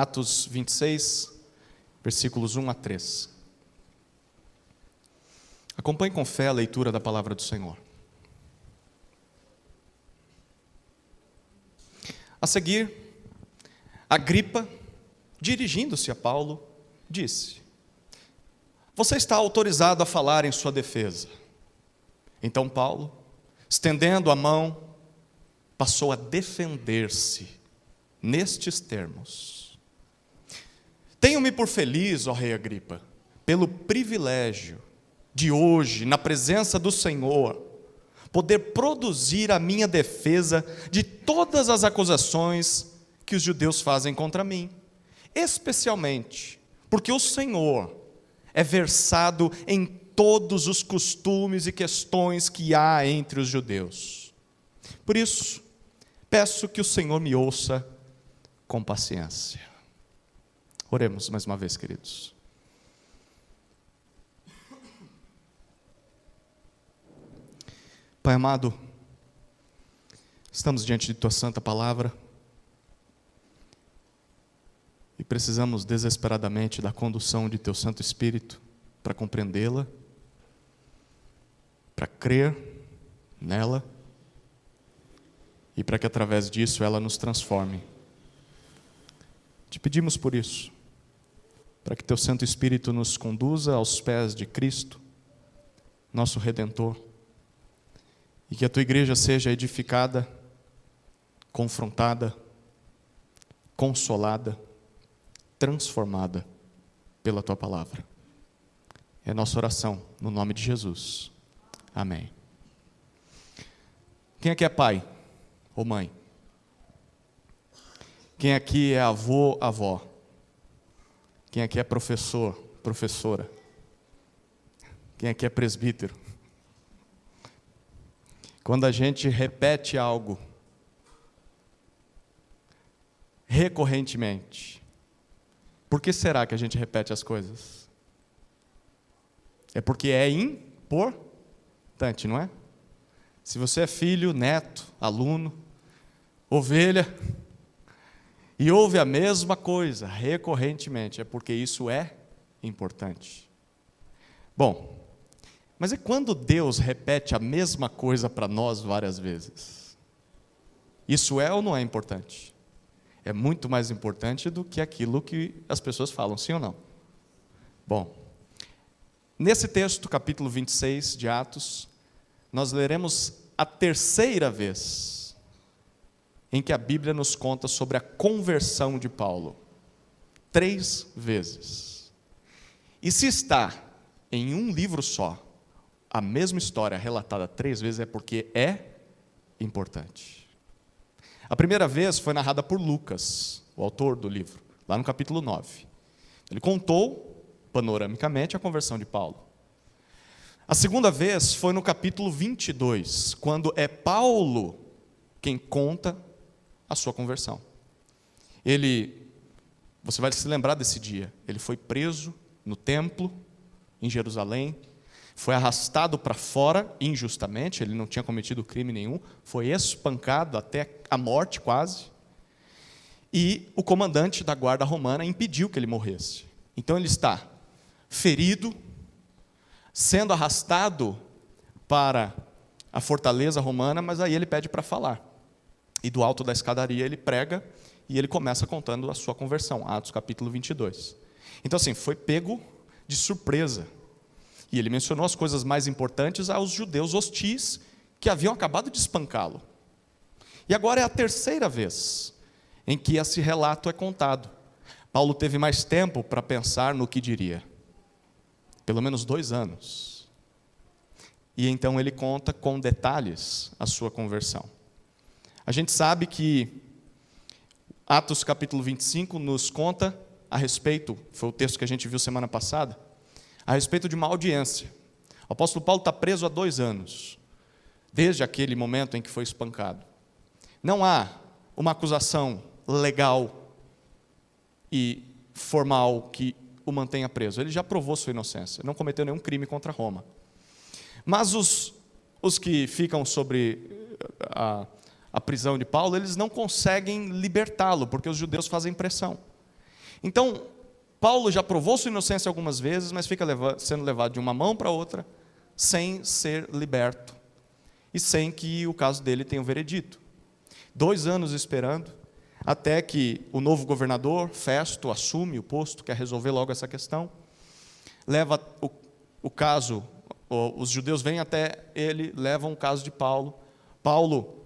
Atos 26, versículos 1 a 3. Acompanhe com fé a leitura da palavra do Senhor. A seguir, Agripa, dirigindo-se a Paulo, disse: Você está autorizado a falar em sua defesa. Então Paulo, estendendo a mão, passou a defender-se nestes termos: Tenho-me por feliz, ó rei Agripa, pelo privilégio de hoje, na presença do Senhor, poder produzir a minha defesa de todas as acusações que os judeus fazem contra mim, especialmente porque o Senhor é versado em todos os costumes e questões que há entre os judeus. Por isso, peço que o Senhor me ouça com paciência. Oremos mais uma vez, queridos. Pai amado, estamos diante de Tua santa palavra e precisamos desesperadamente da condução de Teu Santo Espírito para compreendê-la, para crer nela e para que através disso ela nos transforme. Te pedimos por isso, para que Teu Santo Espírito nos conduza aos pés de Cristo, nosso Redentor, e que a Tua igreja seja edificada, confrontada, consolada, transformada pela Tua palavra. É nossa oração, no nome de Jesus. Amém. Quem aqui é pai ou mãe? Quem aqui é avô, avó? Quem aqui é professor, professora? Quem aqui é presbítero? Quando a gente repete algo recorrentemente, por que será que a gente repete as coisas? É porque é importante, não é? Se você é filho, neto, aluno, ovelha, e ouve a mesma coisa recorrentemente, é porque isso é importante. Bom, mas e quando Deus repete a mesma coisa para nós várias vezes? Isso é ou não é importante? É muito mais importante do que aquilo que as pessoas falam, sim ou não? Bom, nesse texto, capítulo 26 de Atos, nós leremos a terceira vez em que a Bíblia nos conta sobre a conversão de Paulo. 3 vezes. E se está em um livro só, a mesma história relatada 3 vezes, é porque é importante. A primeira vez foi narrada por Lucas, o autor do livro, lá no capítulo 9. Ele contou, panoramicamente, a conversão de Paulo. A segunda vez foi no capítulo 22, quando é Paulo quem conta a sua conversão. Você vai se lembrar desse dia, ele foi preso no templo, em Jerusalém, foi arrastado para fora injustamente, ele não tinha cometido crime nenhum, foi espancado até a morte quase, e o comandante da guarda romana impediu que ele morresse. Então ele está ferido, sendo arrastado para a fortaleza romana, mas aí ele pede para falar. E do alto da escadaria ele prega, e ele começa contando a sua conversão, Atos capítulo 22. Então assim, foi pego de surpresa. E ele mencionou as coisas mais importantes aos judeus hostis que haviam acabado de espancá-lo. E agora é a terceira vez em que esse relato é contado. Paulo teve mais tempo para pensar no que diria. Pelo menos 2 anos. E então ele conta com detalhes a sua conversão. A gente sabe que Atos capítulo 25 nos conta a respeito, foi o texto que a gente viu semana passada, a respeito de uma audiência. O apóstolo Paulo está preso há 2 anos, desde aquele momento em que foi espancado. Não há uma acusação legal e formal que o mantenha preso. Ele já provou sua inocência, não cometeu nenhum crime contra Roma. Mas os que ficam sobre a prisão de Paulo, eles não conseguem libertá-lo, porque os judeus fazem pressão. Então, Paulo já provou sua inocência algumas vezes, mas fica sendo levado de uma mão para outra, sem ser liberto, e sem que o caso dele tenha um veredito. 2 anos esperando, até que o novo governador, Festo, assume o posto, quer resolver logo essa questão, leva o caso, os judeus vêm até ele, levam o caso de Paulo. Paulo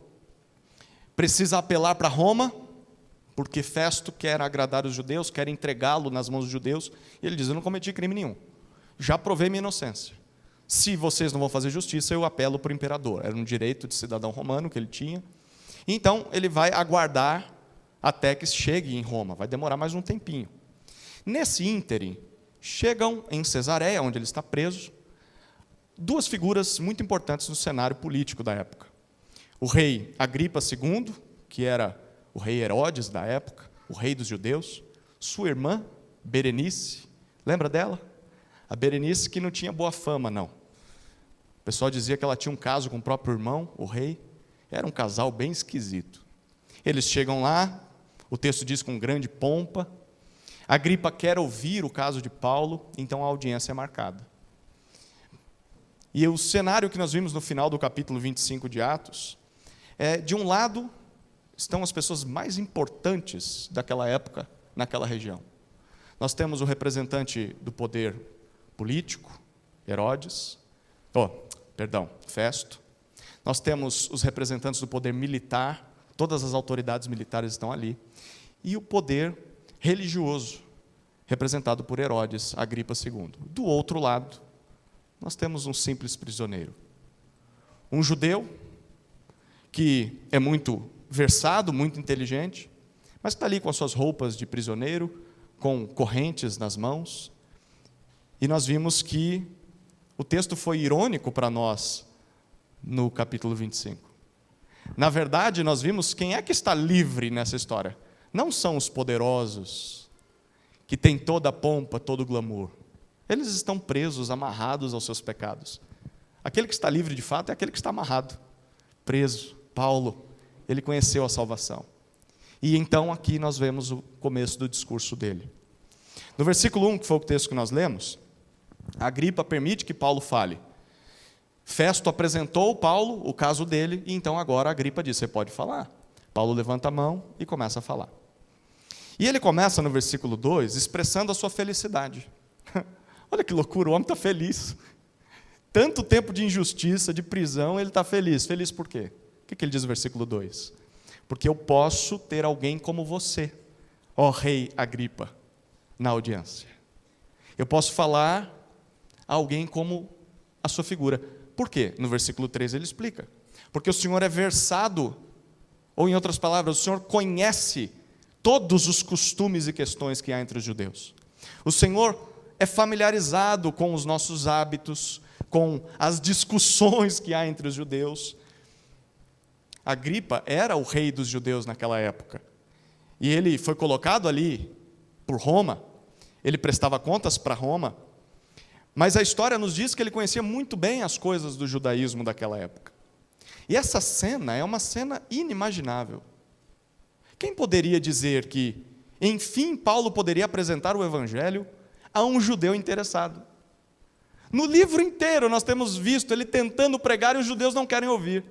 precisa apelar para Roma, porque Festo quer agradar os judeus, quer entregá-lo nas mãos dos judeus, e ele diz: eu não cometi crime nenhum, já provei minha inocência. Se vocês não vão fazer justiça, eu apelo para o imperador. Era um direito de cidadão romano que ele tinha. Então, ele vai aguardar até que chegue em Roma, vai demorar mais um tempinho. Nesse ínterim, chegam em Cesareia, onde ele está preso, 2 figuras muito importantes no cenário político da época. O rei Agripa II, que era o rei Herodes da época, o rei dos judeus, sua irmã, Berenice, lembra dela? A Berenice que não tinha boa fama, não. O pessoal dizia que ela tinha um caso com o próprio irmão, o rei. Era um casal bem esquisito. Eles chegam lá, o texto diz com grande pompa. Agripa quer ouvir o caso de Paulo, então a audiência é marcada. E o cenário que nós vimos no final do capítulo 25 de Atos, de um lado, estão as pessoas mais importantes daquela época, naquela região. Nós temos o representante do poder político, Festo. Nós temos os representantes do poder militar, todas as autoridades militares estão ali. E o poder religioso, representado por Herodes, Agripa II. Do outro lado, nós temos um simples prisioneiro. Um judeu que é muito versado, muito inteligente, mas está ali com as suas roupas de prisioneiro, com correntes nas mãos. E nós vimos que o texto foi irônico para nós no capítulo 25. Na verdade, nós vimos quem é que está livre nessa história. Não são os poderosos, que têm toda a pompa, todo o glamour. Eles estão presos, amarrados aos seus pecados. Aquele que está livre de fato é aquele que está amarrado, preso. Paulo, ele conheceu a salvação. E então aqui nós vemos o começo do discurso dele. No versículo 1, que foi o texto que nós lemos, Agripa permite que Paulo fale. Festo apresentou Paulo, o caso dele, e então agora Agripa diz: você pode falar. Paulo levanta a mão e começa a falar. E ele começa no versículo 2 expressando a sua felicidade. Olha que loucura, o homem está feliz. Tanto tempo de injustiça, de prisão, ele está feliz. Feliz por quê? O que ele diz no versículo 2? Porque eu posso ter alguém como você, ó rei Agripa, na audiência. Eu posso falar a alguém como a sua figura. Por quê? No versículo 3 ele explica. Porque o Senhor é versado, ou em outras palavras, o Senhor conhece todos os costumes e questões que há entre os judeus. O Senhor é familiarizado com os nossos hábitos, com as discussões que há entre os judeus. Agripa era o rei dos judeus naquela época. E ele foi colocado ali por Roma. Ele prestava contas para Roma. Mas a história nos diz que ele conhecia muito bem as coisas do judaísmo daquela época. E essa cena é uma cena inimaginável. Quem poderia dizer que, enfim, Paulo poderia apresentar o evangelho a um judeu interessado? No livro inteiro nós temos visto ele tentando pregar e os judeus não querem ouvir.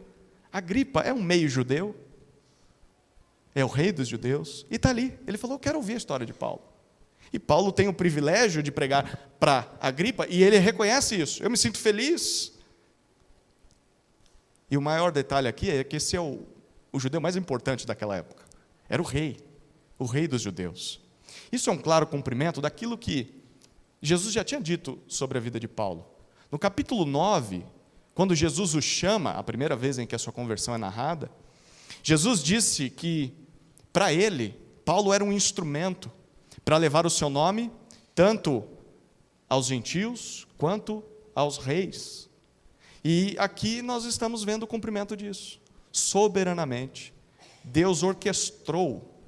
Agripa é um meio judeu, é o rei dos judeus, e está ali. Ele falou: eu quero ouvir a história de Paulo. E Paulo tem o privilégio de pregar para Agripa, e ele reconhece isso. Eu me sinto feliz. E o maior detalhe aqui é que esse é o judeu mais importante daquela época. Era o rei dos judeus. Isso é um claro cumprimento daquilo que Jesus já tinha dito sobre a vida de Paulo. No capítulo 9, quando Jesus o chama, a primeira vez em que a sua conversão é narrada, Jesus disse que, para ele, Paulo era um instrumento para levar o seu nome tanto aos gentios quanto aos reis. E aqui nós estamos vendo o cumprimento disso. Soberanamente, Deus orquestrou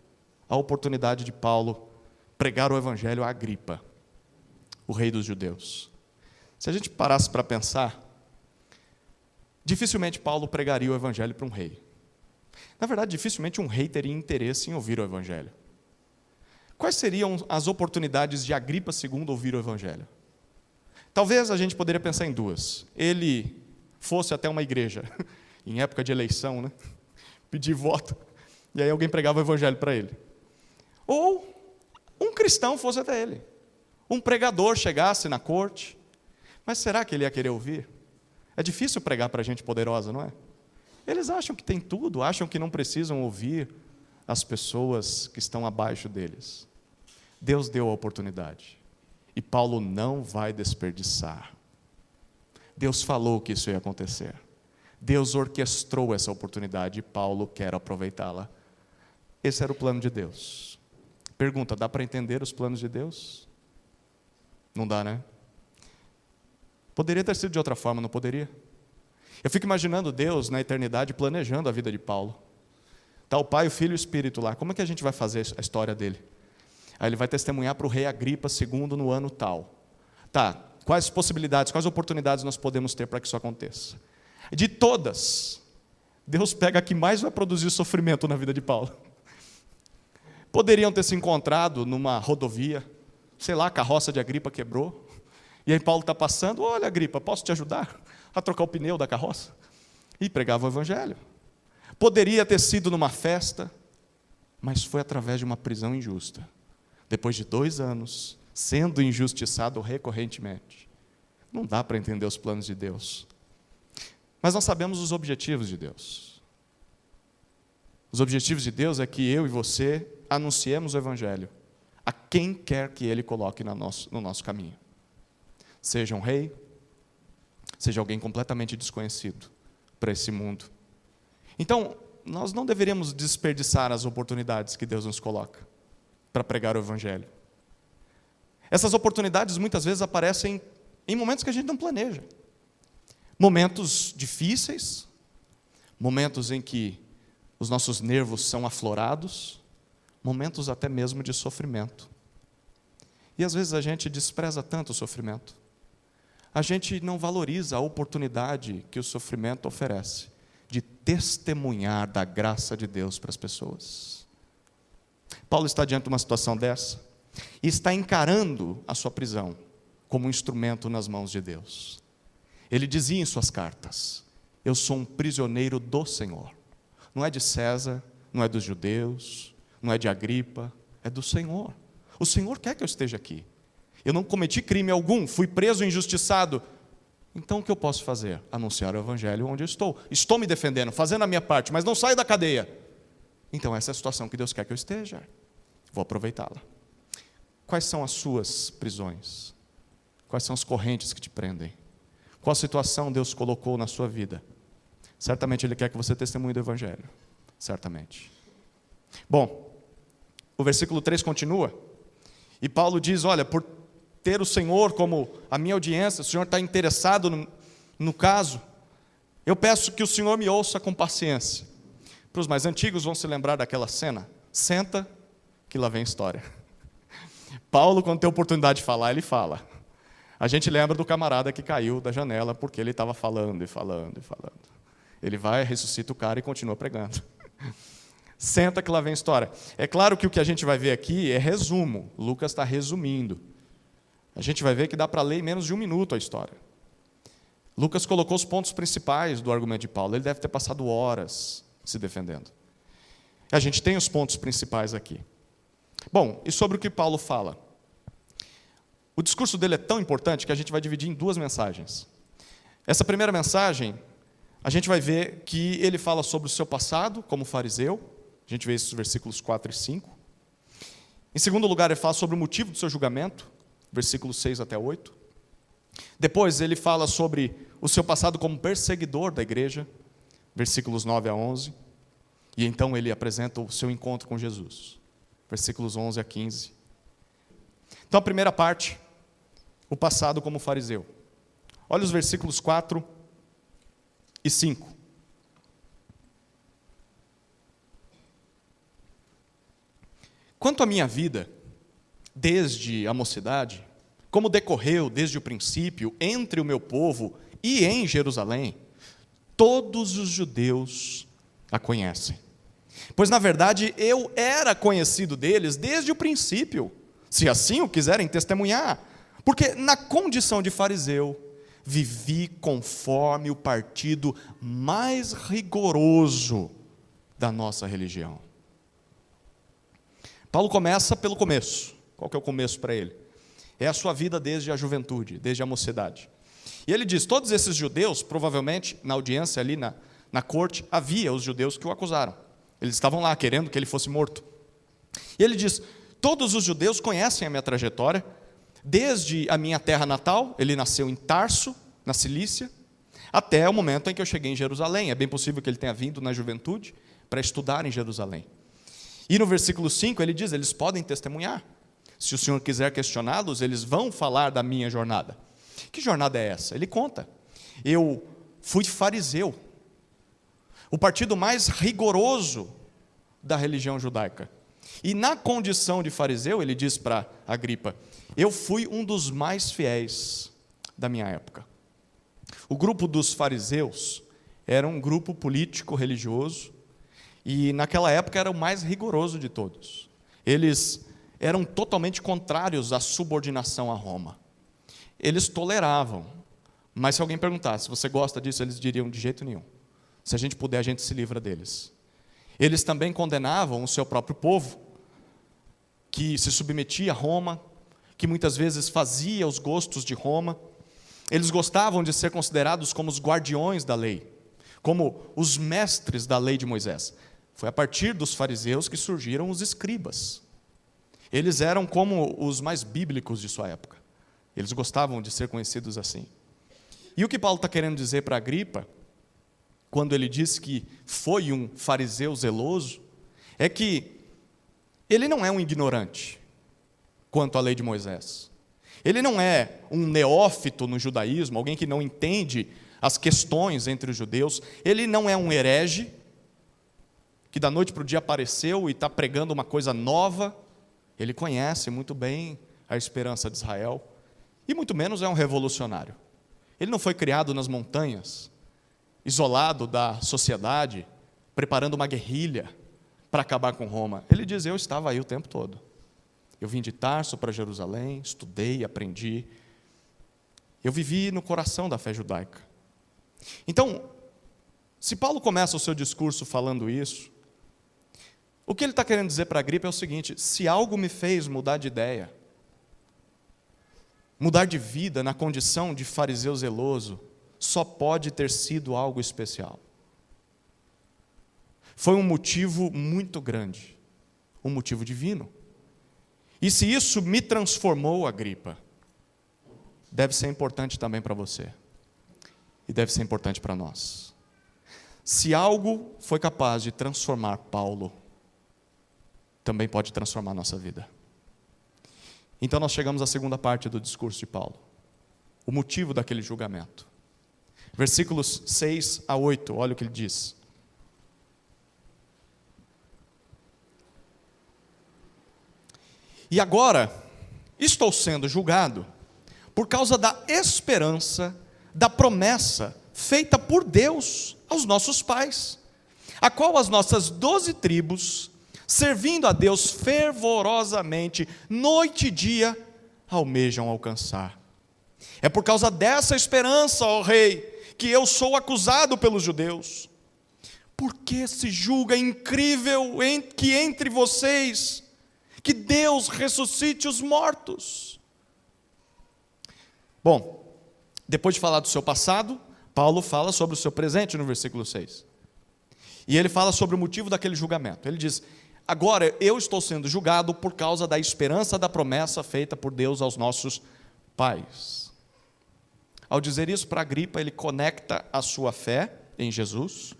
a oportunidade de Paulo pregar o evangelho a Agripa, o rei dos judeus. Se a gente parasse para pensar, dificilmente Paulo pregaria o evangelho para um rei. Na verdade, dificilmente um rei teria interesse em ouvir o evangelho. quais seriam as oportunidades de Agripa II ouvir o Evangelho? Talvez a gente poderia pensar em duas. Ele fosse até uma igreja, em época de eleição, né? Pedir voto, e aí alguém pregava o Evangelho para ele. Ou um cristão fosse até ele. Um pregador chegasse na corte. Mas será que ele ia querer ouvir? É difícil pregar para gente poderosa, não é? Eles acham que tem tudo, acham que não precisam ouvir as pessoas que estão abaixo deles. Deus deu a oportunidade. E Paulo não vai desperdiçar. Deus falou que isso ia acontecer. Deus orquestrou essa oportunidade e Paulo quer aproveitá-la. Esse era o plano de Deus. Pergunta, dá para entender os planos de Deus? Não dá, né? Poderia ter sido de outra forma, não poderia? Eu fico imaginando Deus na eternidade planejando a vida de Paulo. Está o Pai, o Filho e o Espírito lá. Como é que a gente vai fazer a história dele? Aí ele vai testemunhar para o rei Agripa II no ano tal. Tá, quais possibilidades, quais oportunidades nós podemos ter para que isso aconteça? De todas, Deus pega a que mais vai produzir sofrimento na vida de Paulo. Poderiam ter se encontrado numa rodovia, sei lá, a carroça de Agripa quebrou, e aí Paulo está passando, olha Agripa, posso te ajudar a trocar o pneu da carroça? E pregava o Evangelho. Poderia ter sido numa festa, mas foi através de uma prisão injusta. Depois de 2 anos, sendo injustiçado recorrentemente. Não dá para entender os planos de Deus. Mas nós sabemos os objetivos de Deus. Os objetivos de Deus é que eu e você anunciemos o Evangelho a quem quer que Ele coloque no nosso caminho. Seja um rei, seja alguém completamente desconhecido para esse mundo. Então, nós não deveríamos desperdiçar as oportunidades que Deus nos coloca para pregar o Evangelho. Essas oportunidades muitas vezes aparecem em momentos que a gente não planeja. Momentos difíceis, momentos em que os nossos nervos são aflorados, momentos até mesmo de sofrimento. E às vezes a gente despreza tanto o sofrimento. A gente não valoriza a oportunidade que o sofrimento oferece de testemunhar da graça de Deus para as pessoas. Paulo está diante de uma situação dessa e está encarando a sua prisão como um instrumento nas mãos de Deus. Ele dizia em suas cartas: eu sou um prisioneiro do Senhor. Não é de César, não é dos judeus, não é de Agripa, é do Senhor. O Senhor quer que eu esteja aqui. Eu não cometi crime algum, fui preso injustiçado. Então o que eu posso fazer? Anunciar o Evangelho onde eu estou. Estou me defendendo, fazendo a minha parte, mas não saio da cadeia. Então essa é a situação que Deus quer que eu esteja. Vou aproveitá-la. Quais são as suas prisões? Quais são as correntes que te prendem? Qual situação Deus colocou na sua vida? Certamente Ele quer que você testemunhe do Evangelho. Certamente. Bom, o versículo 3 continua. E Paulo diz, olha, por ter o Senhor como a minha audiência, o Senhor está interessado no caso, eu peço que o Senhor me ouça com paciência. Para os mais antigos vão se lembrar daquela cena. Senta, que lá vem história. Paulo, quando tem oportunidade de falar, ele fala. A gente lembra do camarada que caiu da janela porque ele estava falando e falando e falando. Ele vai, ressuscita o cara e continua pregando. Senta que lá vem história. É claro que o que a gente vai ver aqui é resumo. Lucas está resumindo. A gente vai ver que dá para ler em menos de 1 minuto a história. Lucas colocou os pontos principais do argumento de Paulo. Ele deve ter passado horas se defendendo. A gente tem os pontos principais aqui. Bom, e sobre o que Paulo fala? O discurso dele é tão importante que a gente vai dividir em 2 mensagens. Essa primeira mensagem, a gente vai ver que ele fala sobre o seu passado como fariseu. A gente vê esses versículos 4 e 5. Em segundo lugar, ele fala sobre o motivo do seu julgamento, versículos 6 até 8. Depois, ele fala sobre o seu passado como perseguidor da igreja, versículos 9 a 11. E então ele apresenta o seu encontro com Jesus, versículos 11 a 15. Então, a primeira parte, o passado como fariseu. Olha os versículos 4 e 5. Quanto à minha vida, desde a mocidade, como decorreu desde o princípio entre o meu povo e em Jerusalém, todos os judeus a conhecem. Pois, na verdade, eu era conhecido deles desde o princípio, se assim o quiserem testemunhar. Porque, na condição de fariseu, vivi conforme o partido mais rigoroso da nossa religião. Paulo começa pelo começo. Qual que é o começo para ele? É a sua vida desde a juventude, desde a mocidade. E ele diz, todos esses judeus, provavelmente, na audiência ali na corte, havia os judeus que o acusaram. Eles estavam lá querendo que ele fosse morto. E ele diz, todos os judeus conhecem a minha trajetória, desde a minha terra natal, ele nasceu em Tarso, na Cilícia, até o momento em que eu cheguei em Jerusalém. É bem possível que ele tenha vindo na juventude para estudar em Jerusalém. E no versículo 5 ele diz, eles podem testemunhar. Se o Senhor quiser questioná-los, eles vão falar da minha jornada. Que jornada é essa? Ele conta. Eu fui fariseu, o partido mais rigoroso da religião judaica. E na condição de fariseu, ele diz para Agripa, eu fui um dos mais fiéis da minha época. O grupo dos fariseus era um grupo político-religioso e naquela época era o mais rigoroso de todos. Eles eram totalmente contrários à subordinação a Roma. Eles toleravam, mas se alguém perguntasse, você gosta disso? Eles diriam, de jeito nenhum. Se a gente puder, a gente se livra deles. Eles também condenavam o seu próprio povo, que se submetia a Roma, que muitas vezes fazia os gostos de Roma. Eles gostavam de ser considerados como os guardiões da lei, como os mestres da lei de Moisés. Foi a partir dos fariseus que surgiram os escribas. Eles eram como os mais bíblicos de sua época. Eles gostavam de ser conhecidos assim. E o que Paulo está querendo dizer para Agripa, quando ele diz que foi um fariseu zeloso, é que ele não é um ignorante quanto à lei de Moisés. Ele não é um neófito no judaísmo, alguém que não entende as questões entre os judeus. Ele não é um herege, que da noite para o dia apareceu e está pregando uma coisa nova. Ele conhece muito bem a esperança de Israel. E muito menos é um revolucionário. Ele não foi criado nas montanhas, isolado da sociedade, preparando uma guerrilha para acabar com Roma. Ele diz, eu estava aí o tempo todo. Eu vim de Tarso para Jerusalém, estudei, aprendi. Eu vivi no coração da fé judaica. Então, se Paulo começa o seu discurso falando isso, o que ele está querendo dizer para Agripa é o seguinte, se algo me fez mudar de ideia, mudar de vida na condição de fariseu zeloso, só pode ter sido algo especial. Foi um motivo muito grande, um motivo divino. E se isso me transformou, Agripa, deve ser importante também para você. E deve ser importante para nós. Se algo foi capaz de transformar Paulo, também pode transformar a nossa vida. Então nós chegamos à segunda parte do discurso de Paulo. O motivo daquele julgamento. Versículos 6 a 8, olha o que ele diz. E agora, estou sendo julgado por causa da esperança, da promessa feita por Deus aos nossos pais, a qual as nossas 12 tribos, servindo a Deus fervorosamente, noite e dia, almejam alcançar. É por causa dessa esperança, ó Rei, que eu sou acusado pelos judeus. Porque se julga incrível que entre vocês que Deus ressuscite os mortos. Bom, depois de falar do seu passado, Paulo fala sobre o seu presente no versículo 6. E ele fala sobre o motivo daquele julgamento. Ele diz, agora eu estou sendo julgado por causa da esperança da promessa feita por Deus aos nossos pais. Ao dizer isso para Agripa, ele conecta a sua fé em Jesus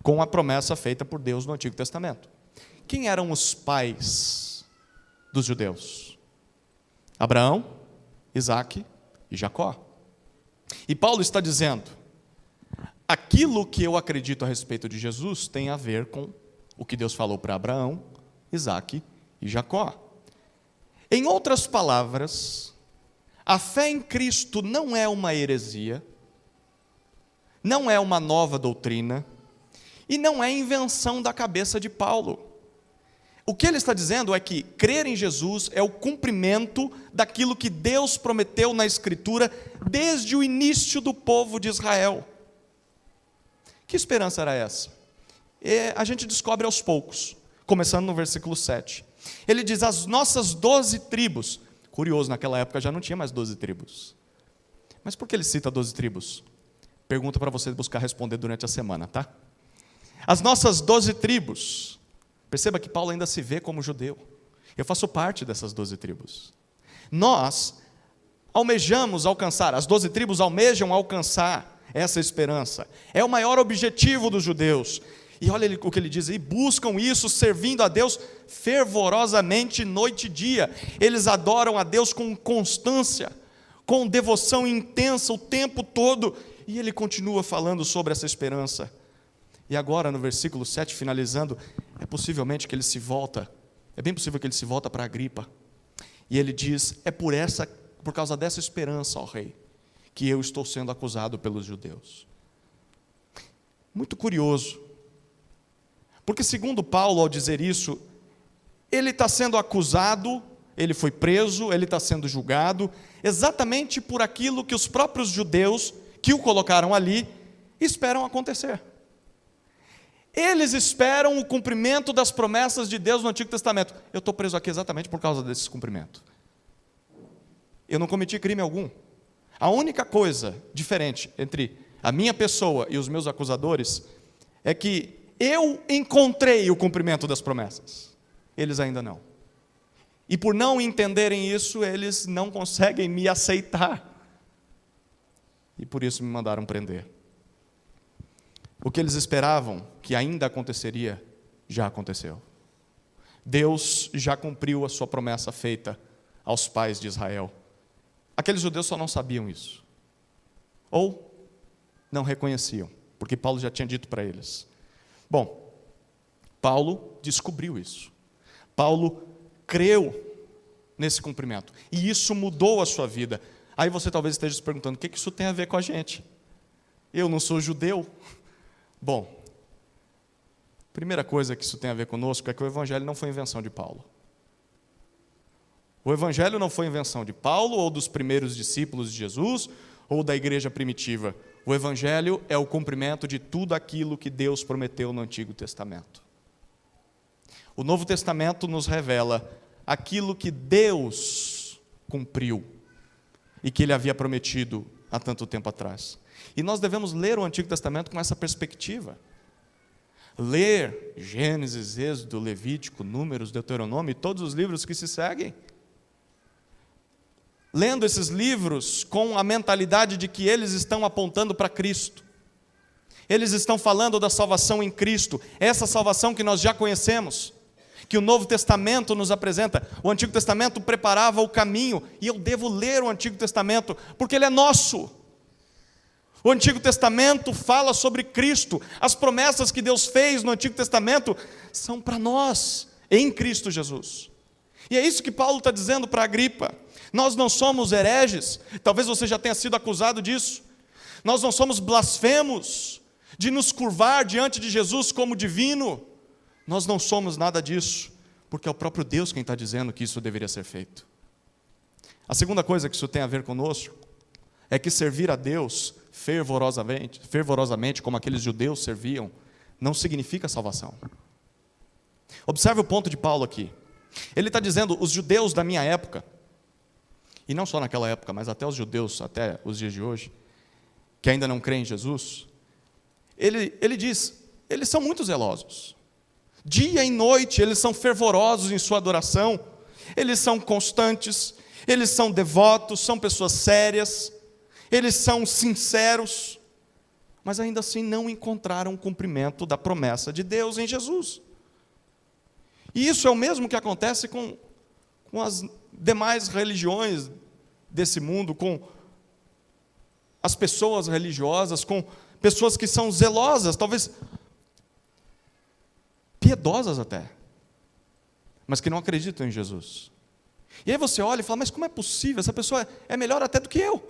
com a promessa feita por Deus no Antigo Testamento. Quem eram os pais dos judeus? Abraão, Isaque e Jacó. E Paulo está dizendo, aquilo que eu acredito a respeito de Jesus tem a ver com o que Deus falou para Abraão, Isaque e Jacó. Em outras palavras, a fé em Cristo não é uma heresia, não é uma nova doutrina, E não é invenção da cabeça de Paulo. O que ele está dizendo é que crer em Jesus é o cumprimento daquilo que Deus prometeu na Escritura desde o início do povo de Israel. Que esperança era essa? A gente descobre aos poucos, começando no versículo 7. Ele diz, as nossas 12 tribos. Curioso, naquela época já não tinha mais 12 tribos. Mas por que ele cita 12 tribos? Pergunta para você buscar responder durante a semana, tá? As nossas 12 tribos. Perceba que Paulo ainda se vê como judeu. Eu faço parte dessas 12 tribos. Nós almejamos alcançar, as 12 tribos almejam alcançar essa esperança. É o maior objetivo dos judeus. E olha o que ele diz aí, buscam isso servindo a Deus fervorosamente noite e dia. Eles adoram a Deus com constância, com devoção intensa o tempo todo. E ele continua falando sobre essa esperança. E agora no versículo 7, finalizando, é bem possível que ele se volta para Agripa. E ele diz, por causa dessa esperança, ó rei, que eu estou sendo acusado pelos judeus. Muito curioso. Porque segundo Paulo, ao dizer isso, ele está sendo acusado, ele foi preso, ele está sendo julgado, exatamente por aquilo que os próprios judeus, que o colocaram ali, esperam acontecer. Eles esperam o cumprimento das promessas de Deus no Antigo Testamento. Eu estou preso aqui exatamente por causa desse cumprimento. Eu não cometi crime algum. A única coisa diferente entre a minha pessoa e os meus acusadores é que eu encontrei o cumprimento das promessas. Eles ainda não. E por não entenderem isso, eles não conseguem me aceitar. E por isso me mandaram prender. O que eles esperavam que ainda aconteceria, já aconteceu. Deus já cumpriu a sua promessa feita aos pais de Israel. Aqueles judeus só não sabiam isso. Ou não reconheciam, porque Paulo já tinha dito para eles. Bom, Paulo descobriu isso. Paulo creu nesse cumprimento. E isso mudou a sua vida. Aí você talvez esteja se perguntando, o que isso tem a ver com a gente? Eu não sou judeu? Bom, primeira coisa que isso tem a ver conosco é que o Evangelho não foi invenção de Paulo. O Evangelho não foi invenção de Paulo, ou dos primeiros discípulos de Jesus, ou da igreja primitiva. O Evangelho é o cumprimento de tudo aquilo que Deus prometeu no Antigo Testamento. O Novo Testamento nos revela aquilo que Deus cumpriu e que Ele havia prometido há tanto tempo atrás. E nós devemos ler o Antigo Testamento com essa perspectiva. Ler Gênesis, Êxodo, Levítico, Números, Deuteronômio e todos os livros que se seguem. Lendo esses livros com a mentalidade de que eles estão apontando para Cristo. Eles estão falando da salvação em Cristo, essa salvação que nós já conhecemos, que o Novo Testamento nos apresenta. O Antigo Testamento preparava o caminho, e eu devo ler o Antigo Testamento, porque ele é nosso. O Antigo Testamento fala sobre Cristo. As promessas que Deus fez no Antigo Testamento são para nós, em Cristo Jesus. E é isso que Paulo está dizendo para Agripa. Nós não somos hereges, talvez você já tenha sido acusado disso. Nós não somos blasfemos, de nos curvar diante de Jesus como divino. Nós não somos nada disso, porque é o próprio Deus quem está dizendo que isso deveria ser feito. A segunda coisa que isso tem a ver conosco, é que servir a Deus fervorosamente, como aqueles judeus serviam, não significa salvação. Observe o ponto de Paulo aqui. Ele está dizendo, os judeus da minha época, e não só naquela época, mas até os judeus, até os dias de hoje, que ainda não creem em Jesus, ele diz, eles são muito zelosos. Dia e noite eles são fervorosos em sua adoração, eles são constantes, eles são devotos, são pessoas sérias, eles são sinceros, mas ainda assim não encontraram o cumprimento da promessa de Deus em Jesus. E isso é o mesmo que acontece com as demais religiões desse mundo, com as pessoas religiosas, com pessoas que são zelosas, talvez piedosas até, mas que não acreditam em Jesus. E aí você olha e fala, mas como é possível? Essa pessoa é melhor até do que eu.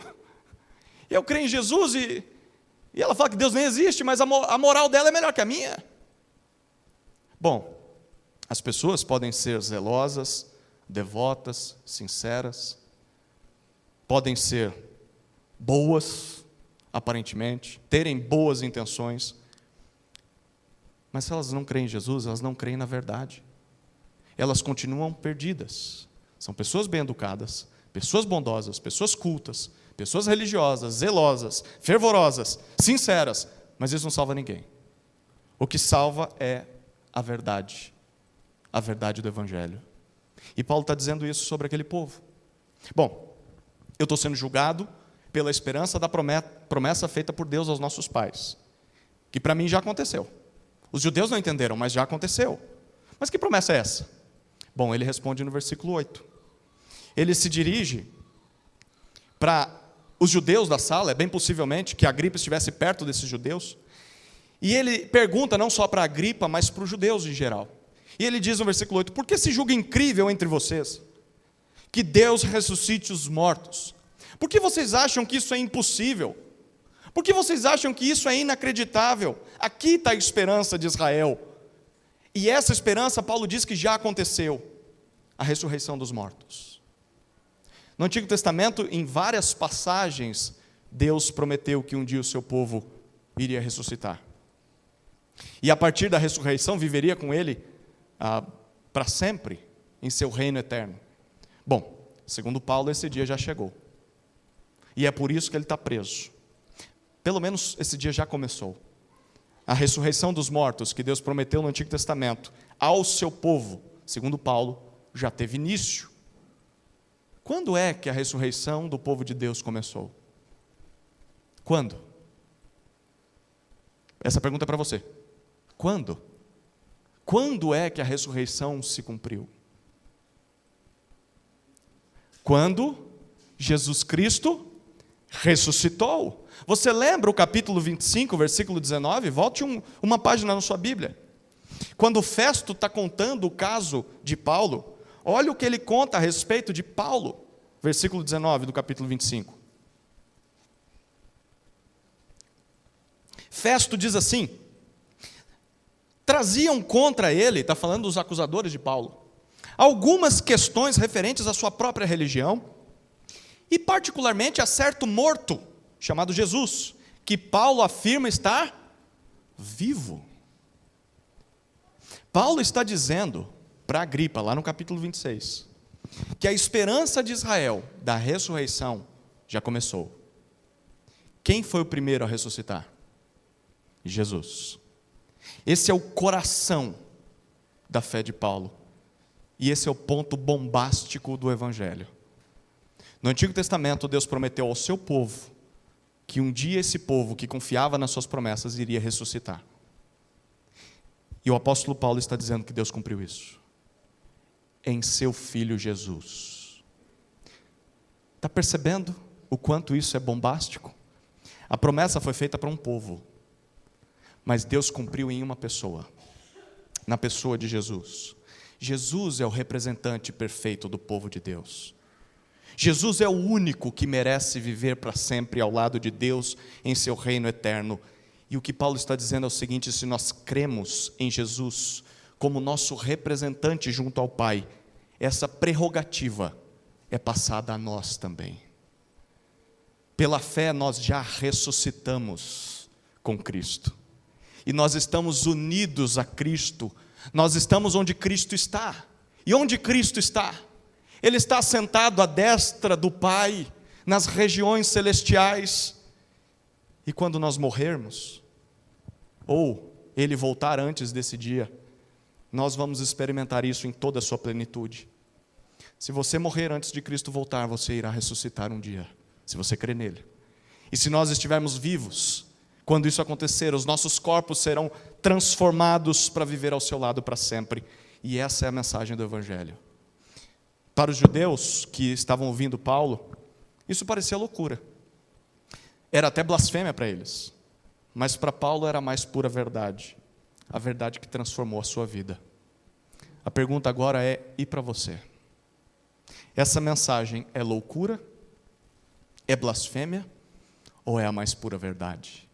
Eu creio em Jesus e ela fala que Deus nem existe, mas a moral dela é melhor que a minha. Bom, as pessoas podem ser zelosas, devotas, sinceras, podem ser boas, aparentemente, terem boas intenções, mas se elas não creem em Jesus, elas não creem na verdade. Elas continuam perdidas. São pessoas bem-educadas, pessoas bondosas, pessoas cultas, pessoas religiosas, zelosas, fervorosas, sinceras, mas isso não salva ninguém. O que salva é a verdade do Evangelho. E Paulo está dizendo isso sobre aquele povo. Bom, eu estou sendo julgado pela esperança da promessa feita por Deus aos nossos pais, que para mim já aconteceu. Os judeus não entenderam, mas já aconteceu. Mas que promessa é essa? Bom, ele responde no versículo 8. Ele se dirige para os judeus da sala, é bem possivelmente que Agripa estivesse perto desses judeus, e ele pergunta não só para Agripa, mas para os judeus em geral. E ele diz no versículo 8, por que se julga incrível entre vocês que Deus ressuscite os mortos? Por que vocês acham que isso é impossível? Por que vocês acham que isso é inacreditável? Aqui está a esperança de Israel. E essa esperança, Paulo diz que já aconteceu, a ressurreição dos mortos. No Antigo Testamento, em várias passagens, Deus prometeu que um dia o seu povo iria ressuscitar. E a partir da ressurreição, viveria com ele para sempre, em seu reino eterno. Bom, segundo Paulo, esse dia já chegou. E é por isso que ele está preso. Pelo menos esse dia já começou. A ressurreição dos mortos, que Deus prometeu no Antigo Testamento, ao seu povo, segundo Paulo, já teve início. Quando é que a ressurreição do povo de Deus começou? Quando? Essa pergunta é para você. Quando? Quando é que a ressurreição se cumpriu? Quando Jesus Cristo ressuscitou. Você lembra o capítulo 25, versículo 19? Volte uma página na sua Bíblia. Quando Festo está contando o caso de Paulo, olha o que ele conta a respeito de Paulo, versículo 19 do capítulo 25. Festo diz assim: traziam contra ele, está falando dos acusadores de Paulo, algumas questões referentes à sua própria religião, e particularmente a certo morto, chamado Jesus, que Paulo afirma estar vivo. Paulo está dizendo para Agripa, lá no capítulo 26, que a esperança de Israel da ressurreição já começou. Quem foi o primeiro a ressuscitar? Jesus. Esse é o coração da fé de Paulo. E esse é o ponto bombástico do Evangelho. No Antigo Testamento, Deus prometeu ao seu povo que um dia esse povo que confiava nas suas promessas iria ressuscitar. E o apóstolo Paulo está dizendo que Deus cumpriu isso em seu Filho Jesus. Está percebendo o quanto isso é bombástico? A promessa foi feita para um povo, mas Deus cumpriu em uma pessoa, na pessoa de Jesus. Jesus é o representante perfeito do povo de Deus. Jesus é o único que merece viver para sempre ao lado de Deus em seu reino eterno. E o que Paulo está dizendo é o seguinte: se nós cremos em Jesus como nosso representante junto ao Pai, essa prerrogativa é passada a nós também. Pela fé nós já ressuscitamos com Cristo. E nós estamos unidos a Cristo. Nós estamos onde Cristo está. E onde Cristo está? Ele está sentado à destra do Pai, nas regiões celestiais. E quando nós morrermos, ou Ele voltar antes desse dia, nós vamos experimentar isso em toda a sua plenitude. Se você morrer antes de Cristo voltar, você irá ressuscitar um dia, se você crê nele. E se nós estivermos vivos, quando isso acontecer, os nossos corpos serão transformados para viver ao seu lado para sempre. E essa é a mensagem do Evangelho. Para os judeus que estavam ouvindo Paulo, isso parecia loucura. Era até blasfêmia para eles. Mas para Paulo era a mais pura verdade. A verdade que transformou a sua vida. A pergunta agora é: e para você? Essa mensagem é loucura? É blasfêmia? Ou é a mais pura verdade?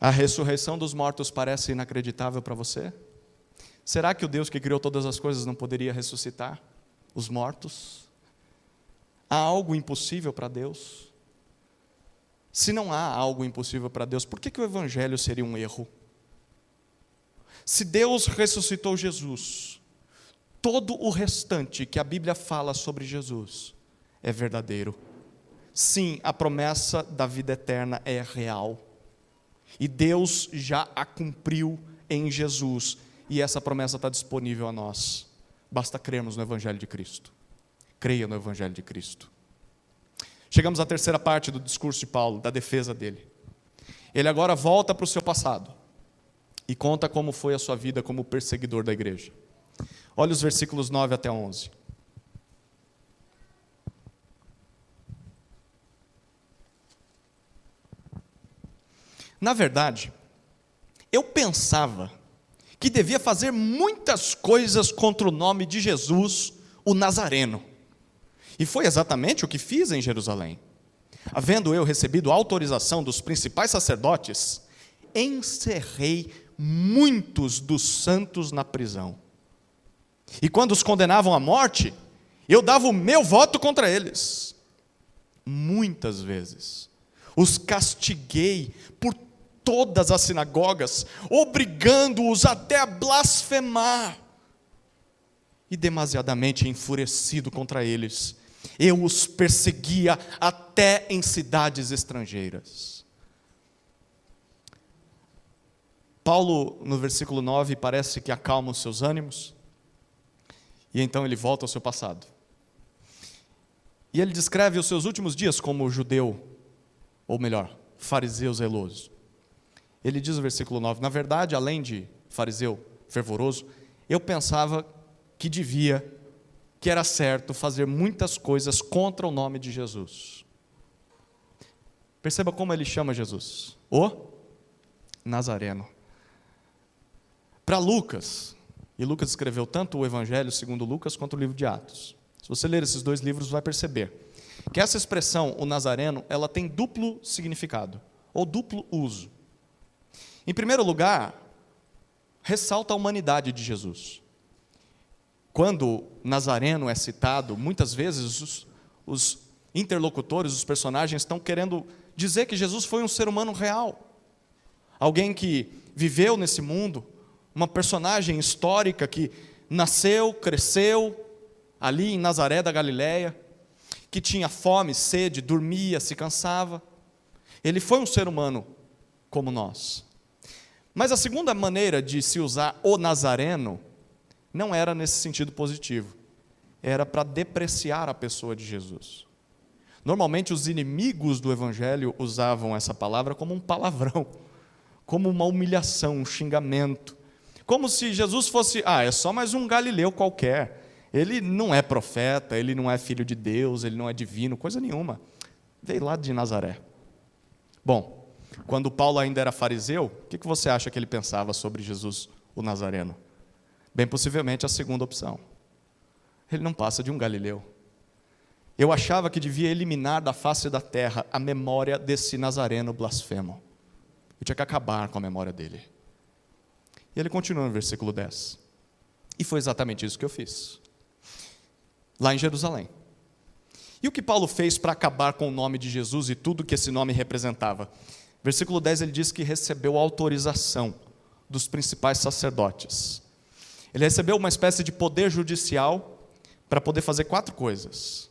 A ressurreição dos mortos parece inacreditável para você? Será que o Deus que criou todas as coisas não poderia ressuscitar os mortos? Há algo impossível para Deus? Se não há algo impossível para Deus, por que o Evangelho seria um erro? Se Deus ressuscitou Jesus, todo o restante que a Bíblia fala sobre Jesus é verdadeiro. Sim, a promessa da vida eterna é real. E Deus já a cumpriu em Jesus. E essa promessa está disponível a nós. Basta crermos no Evangelho de Cristo. Creia no Evangelho de Cristo. Chegamos à terceira parte do discurso de Paulo, da defesa dele. Ele agora volta para o seu passado e conta como foi a sua vida como perseguidor da igreja. Olha os versículos 9 até 11. Na verdade, eu pensava que devia fazer muitas coisas contra o nome de Jesus, o Nazareno. E foi exatamente o que fiz em Jerusalém. Havendo eu recebido autorização dos principais sacerdotes, encerrei muitos dos santos na prisão. E quando os condenavam à morte, eu dava o meu voto contra eles. Muitas vezes os castiguei por todas as sinagogas, obrigando-os até a blasfemar. E demasiadamente enfurecido contra eles, eu os perseguia até em cidades estrangeiras. Paulo, no versículo 9, parece que acalma os seus ânimos, e então ele volta ao seu passado. E ele descreve os seus últimos dias como judeu, ou melhor, fariseu zeloso. Ele diz no versículo 9, na verdade, além de fariseu fervoroso, eu pensava que era certo fazer muitas coisas contra o nome de Jesus. Perceba como ele chama Jesus, o Nazareno. Para Lucas, e Lucas escreveu tanto o Evangelho segundo Lucas, quanto o livro de Atos. Se você ler esses dois livros, vai perceber que essa expressão, o Nazareno, ela tem duplo significado, ou duplo uso. Em primeiro lugar, ressalta a humanidade de Jesus. Quando Nazareno é citado, muitas vezes os interlocutores, os personagens estão querendo dizer que Jesus foi um ser humano real. Alguém que viveu nesse mundo, uma personagem histórica que nasceu, cresceu ali em Nazaré da Galileia, que tinha fome, sede, dormia, se cansava. Ele foi um ser humano como nós. Mas a segunda maneira de se usar o Nazareno não era nesse sentido positivo. Era para depreciar a pessoa de Jesus. Normalmente os inimigos do Evangelho usavam essa palavra como um palavrão, como uma humilhação, um xingamento. Como se Jesus fosse, é só mais um galileu qualquer. Ele não é profeta, ele não é filho de Deus, ele não é divino, coisa nenhuma. Veio lá de Nazaré. Bom, quando Paulo ainda era fariseu, o que você acha que ele pensava sobre Jesus, o Nazareno? Bem possivelmente a segunda opção. Ele não passa de um galileu. Eu achava que devia eliminar da face da terra a memória desse Nazareno blasfemo. Eu tinha que acabar com a memória dele. E ele continua no versículo 10. E foi exatamente isso que eu fiz. Lá em Jerusalém. E o que Paulo fez para acabar com o nome de Jesus e tudo que esse nome representava? Versículo 10 ele diz que recebeu autorização dos principais sacerdotes. Ele recebeu uma espécie de poder judicial para poder fazer 4 coisas.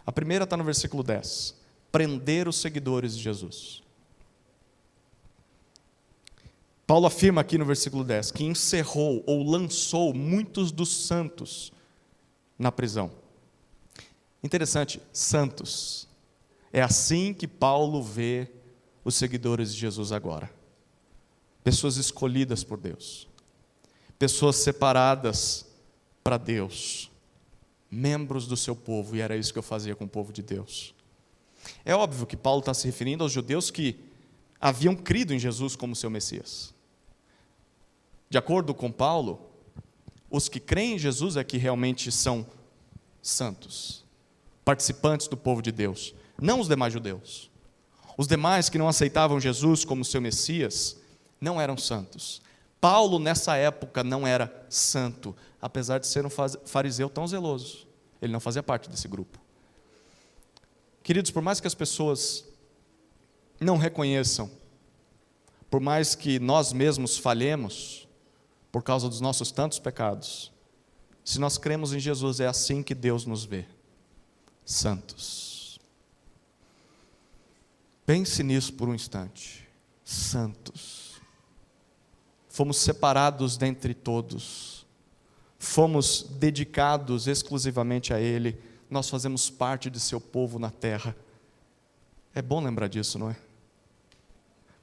A primeira está no versículo 10. Prender os seguidores de Jesus. Paulo afirma aqui no versículo 10 que encerrou ou lançou muitos dos santos na prisão. Interessante, santos. É assim que Paulo vê os seguidores de Jesus agora. Pessoas escolhidas por Deus. Pessoas separadas para Deus. Membros do seu povo, e era isso que eu fazia com o povo de Deus. É óbvio que Paulo está se referindo aos judeus que haviam crido em Jesus como seu Messias. De acordo com Paulo, os que creem em Jesus é que realmente são santos, participantes do povo de Deus, não os demais judeus. Os demais que não aceitavam Jesus como seu Messias não eram santos. Paulo, nessa época, não era santo, apesar de ser um fariseu tão zeloso. Ele não fazia parte desse grupo. Queridos, por mais que as pessoas não reconheçam, por mais que nós mesmos falhemos, por causa dos nossos tantos pecados, se nós cremos em Jesus, é assim que Deus nos vê, santos. Pense nisso por um instante, santos. Fomos separados dentre todos, fomos dedicados exclusivamente a Ele, nós fazemos parte de seu povo na terra. É bom lembrar disso, não é?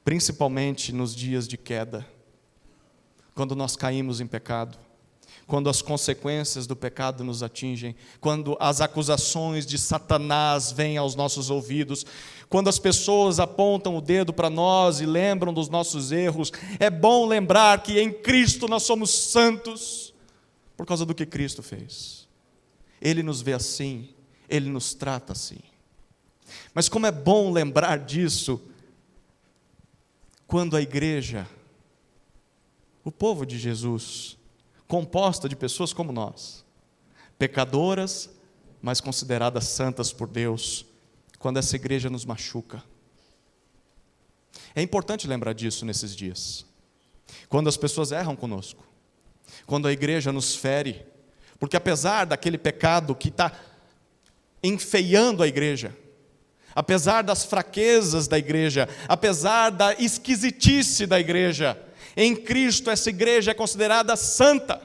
Principalmente nos dias de queda, quando nós caímos em pecado, quando as consequências do pecado nos atingem, quando as acusações de Satanás vêm aos nossos ouvidos, quando as pessoas apontam o dedo para nós e lembram dos nossos erros, é bom lembrar que em Cristo nós somos santos, por causa do que Cristo fez. Ele nos vê assim, Ele nos trata assim. Mas como é bom lembrar disso, quando a igreja, o povo de Jesus, composta de pessoas como nós, pecadoras, mas consideradas santas por Deus, quando essa igreja nos machuca. É importante lembrar disso nesses dias. Quando as pessoas erram conosco, quando a igreja nos fere, porque apesar daquele pecado que está enfeiando a igreja, apesar das fraquezas da igreja, apesar da esquisitice da igreja, em Cristo essa igreja é considerada santa.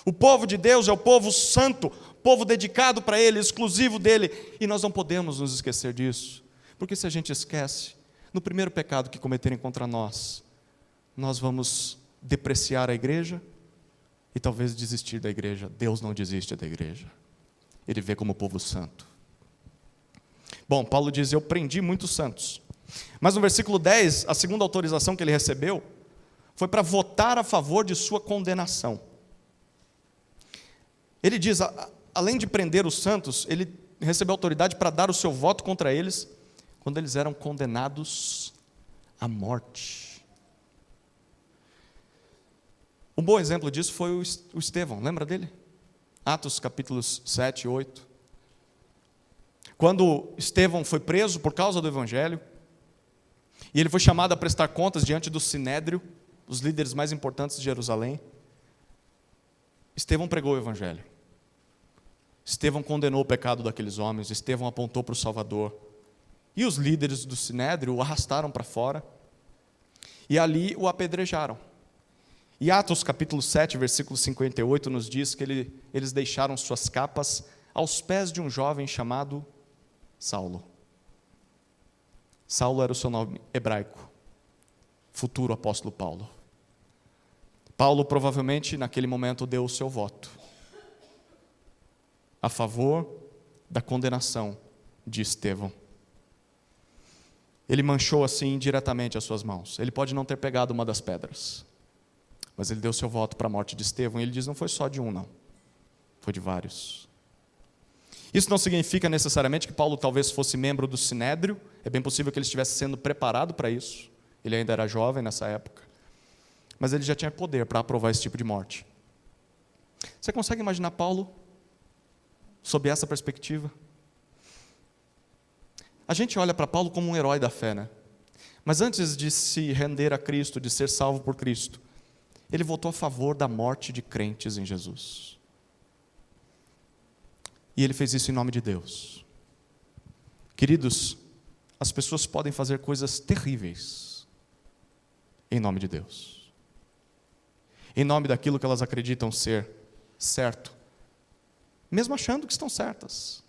O povo de Deus é o povo santo, povo dedicado para Ele, exclusivo dEle, e nós não podemos nos esquecer disso, porque se a gente esquece, no primeiro pecado que cometerem contra nós, nós vamos depreciar a igreja e talvez desistir da igreja. Deus não desiste da igreja, Ele vê como povo santo. Bom, Paulo diz, eu prendi muitos santos. Mas no versículo 10, a segunda autorização que ele recebeu foi para votar a favor de sua condenação. Ele diz, além de prender os santos, ele recebeu autoridade para dar o seu voto contra eles quando eles eram condenados à morte. Um bom exemplo disso foi o Estevão, lembra dele? Atos capítulos 7 e 8. Quando Estevão foi preso por causa do Evangelho, e ele foi chamado a prestar contas diante do Sinédrio, os líderes mais importantes de Jerusalém, Estevão pregou o Evangelho. Estevão condenou o pecado daqueles homens, Estevão apontou para o Salvador. E os líderes do Sinédrio o arrastaram para fora, e ali o apedrejaram. E Atos capítulo 7, versículo 58, nos diz que eles deixaram suas capas aos pés de um jovem chamado Saulo. Saulo era o seu nome hebraico, futuro apóstolo Paulo. Paulo provavelmente naquele momento deu o seu voto a favor da condenação de Estevão. Ele manchou assim diretamente as suas mãos. Ele pode não ter pegado uma das pedras, mas ele deu seu voto para a morte de Estevão, e ele diz, não foi só de um não, foi de vários. Isso não significa necessariamente que Paulo talvez fosse membro do Sinédrio, é bem possível que ele estivesse sendo preparado para isso, ele ainda era jovem nessa época, mas ele já tinha poder para aprovar esse tipo de morte. Você consegue imaginar Paulo sob essa perspectiva? A gente olha para Paulo como um herói da fé, né? Mas antes de se render a Cristo, de ser salvo por Cristo, ele votou a favor da morte de crentes em Jesus. E ele fez isso em nome de Deus. Queridos, as pessoas podem fazer coisas terríveis em nome de Deus, em nome daquilo que elas acreditam ser certo, mesmo achando que estão certas.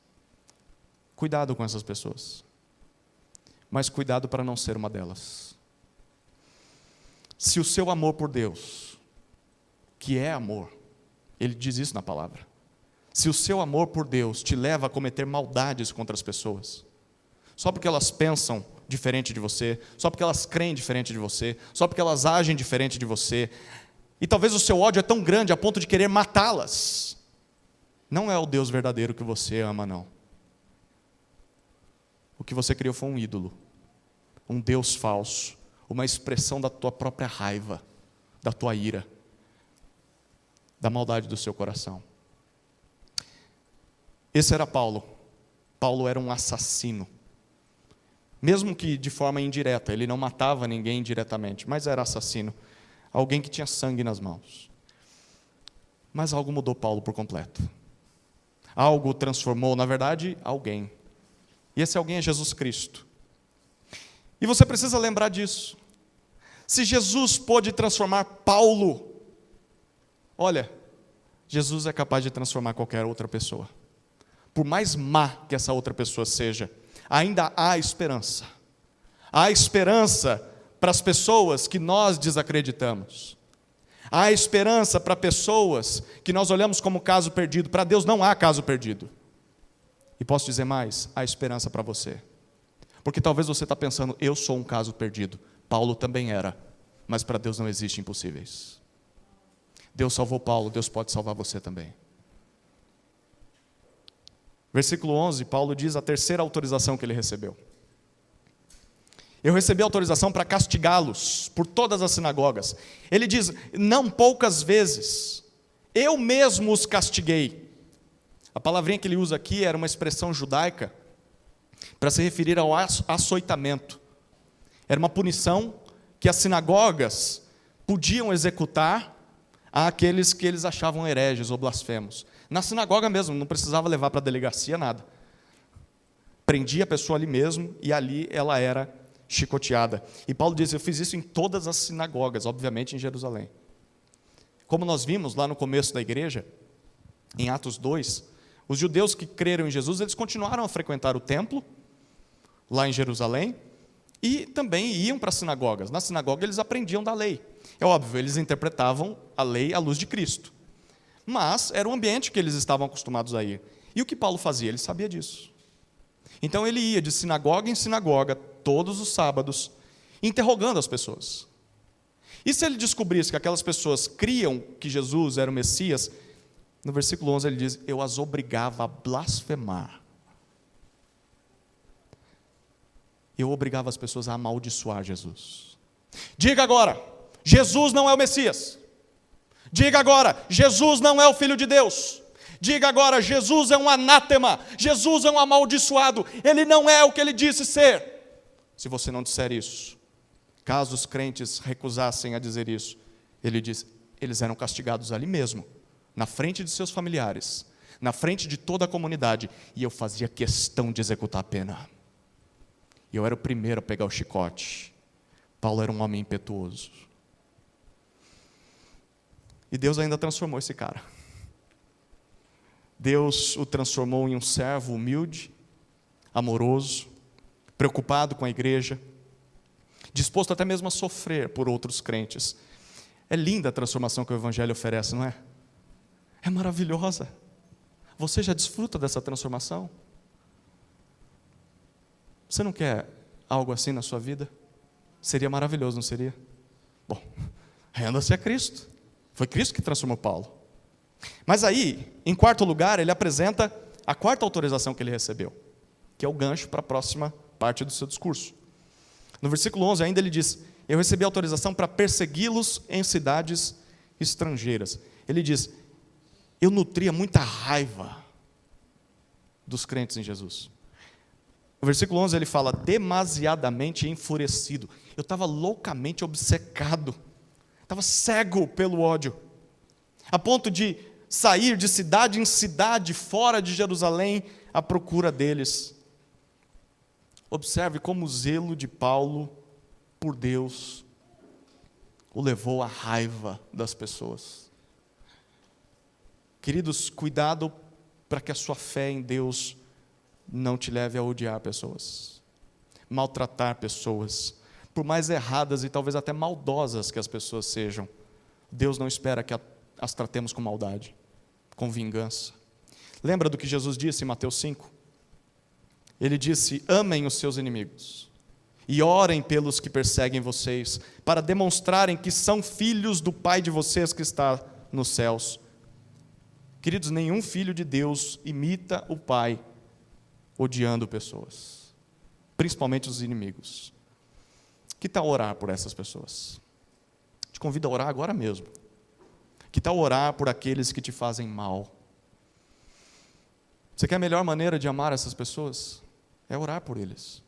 Cuidado com essas pessoas, mas cuidado para não ser uma delas. Se o seu amor por Deus, que é amor, ele diz isso na palavra, se o seu amor por Deus te leva a cometer maldades contra as pessoas, só porque elas pensam diferente de você, só porque elas creem diferente de você, só porque elas agem diferente de você, e talvez o seu ódio é tão grande a ponto de querer matá-las, não é o Deus verdadeiro que você ama, não. O que você criou foi um ídolo, um Deus falso, uma expressão da tua própria raiva, da tua ira, da maldade do seu coração. Esse era Paulo. Paulo era um assassino. Mesmo que de forma indireta, ele não matava ninguém diretamente, mas era assassino. Alguém que tinha sangue nas mãos. Mas algo mudou Paulo por completo. Algo transformou, na verdade, alguém. E esse alguém é Jesus Cristo. E você precisa lembrar disso. Se Jesus pôde transformar Paulo, olha, Jesus é capaz de transformar qualquer outra pessoa. Por mais má que essa outra pessoa seja, ainda há esperança. Há esperança para as pessoas que nós desacreditamos. Há esperança para pessoas que nós olhamos como caso perdido. Para Deus não há caso perdido. E posso dizer mais, há esperança para você. Porque talvez você está pensando, eu sou um caso perdido. Paulo também era. Mas para Deus não existe impossíveis. Deus salvou Paulo, Deus pode salvar você também. Versículo 11, Paulo diz a terceira autorização que ele recebeu. Eu recebi autorização para castigá-los por todas as sinagogas. Ele diz, não poucas vezes, eu mesmo os castiguei. A palavrinha que ele usa aqui era uma expressão judaica para se referir ao açoitamento. Era uma punição que as sinagogas podiam executar àqueles que eles achavam hereges ou blasfemos. Na sinagoga mesmo, não precisava levar para a delegacia nada. Prendia a pessoa ali mesmo e ali ela era chicoteada. E Paulo diz, eu fiz isso em todas as sinagogas, obviamente em Jerusalém. Como nós vimos lá no começo da igreja, em Atos 2, os judeus que creram em Jesus, eles continuaram a frequentar o templo, lá em Jerusalém, e também iam para as sinagogas. Na sinagoga eles aprendiam da lei. É óbvio, eles interpretavam a lei à luz de Cristo. Mas era um ambiente que eles estavam acostumados a ir. E o que Paulo fazia? Ele sabia disso. Então ele ia de sinagoga em sinagoga, todos os sábados, interrogando as pessoas. E se ele descobrisse que aquelas pessoas criam que Jesus era o Messias, no versículo 11 ele diz, eu as obrigava a blasfemar. Eu obrigava as pessoas a amaldiçoar Jesus. Diga agora, Jesus não é o Messias. Diga agora, Jesus não é o Filho de Deus. Diga agora, Jesus é um anátema. Jesus é um amaldiçoado. Ele não é o que ele disse ser. Se você não disser isso, caso os crentes recusassem a dizer isso, ele diz, eles eram castigados ali mesmo, na frente de seus familiares, na frente de toda a comunidade, e eu fazia questão de executar a pena. E eu era o primeiro a pegar o chicote. Paulo era um homem impetuoso. E Deus ainda transformou esse cara. Deus o transformou em um servo humilde, amoroso, preocupado com a igreja, disposto até mesmo a sofrer por outros crentes. É linda a transformação que o Evangelho oferece, não é? É maravilhosa. Você já desfruta dessa transformação? Você não quer algo assim na sua vida? Seria maravilhoso, não seria? Bom, renda-se a Cristo. Foi Cristo que transformou Paulo. Mas aí, em quarto lugar, ele apresenta a quarta autorização que ele recebeu, que é o gancho para a próxima parte do seu discurso. No versículo 11 ainda ele diz, eu recebi autorização para persegui-los em cidades estrangeiras. Ele diz, eu nutria muita raiva dos crentes em Jesus. No versículo 11 ele fala, demasiadamente enfurecido. Eu estava loucamente obcecado. Estava cego pelo ódio, a ponto de sair de cidade em cidade, fora de Jerusalém, à procura deles. Observe como o zelo de Paulo por Deus o levou à raiva das pessoas. Queridos, cuidado para que a sua fé em Deus não te leve a odiar pessoas, maltratar pessoas. Por mais erradas e talvez até maldosas que as pessoas sejam, Deus não espera que as tratemos com maldade, com vingança. Lembra do que Jesus disse em Mateus 5? Ele disse, amem os seus inimigos e orem pelos que perseguem vocês, para demonstrarem que são filhos do Pai de vocês que está nos céus. Queridos, nenhum filho de Deus imita o Pai odiando pessoas. principalmente os inimigos. Que tal orar por essas pessoas? Te convido a orar agora mesmo. Que tal orar por aqueles que te fazem mal? Você quer a melhor maneira de amar essas pessoas? É orar por eles.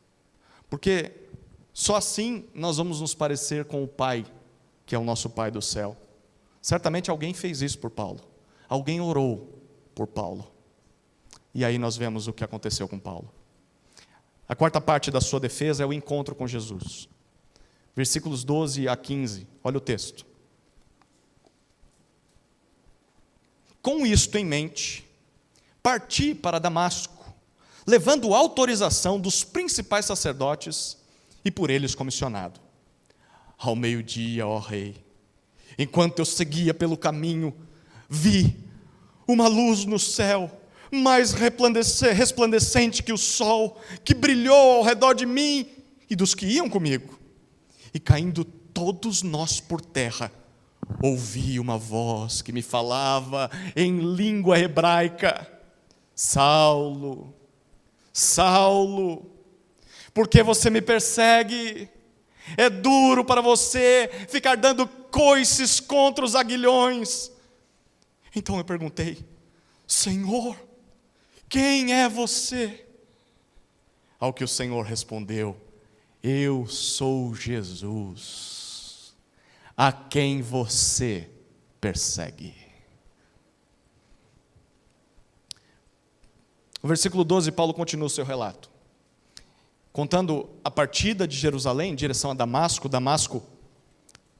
Porque só assim nós vamos nos parecer com o Pai, que é o nosso Pai do céu. Certamente alguém fez isso por Paulo. Alguém orou por Paulo. E aí nós vemos o que aconteceu com Paulo. A quarta parte da sua defesa é o encontro com Jesus. Versículos 12 a 15, olha o texto. Com isto em mente, parti para Damasco, levando autorização dos principais sacerdotes e por eles comissionado. Ao meio-dia, ó rei, enquanto eu seguia pelo caminho, vi uma luz no céu, mais resplandecente que o sol, que brilhou ao redor de mim e dos que iam comigo. E caindo todos nós por terra, ouvi uma voz que me falava em língua hebraica: Saulo, Saulo, por que você me persegue? É duro para você ficar dando coices contra os aguilhões. Então eu perguntei: Senhor, quem é você? Ao que o Senhor respondeu: eu sou Jesus, a quem você persegue. No versículo 12, Paulo continua o seu relato, contando a partida de Jerusalém em direção a Damasco. Damasco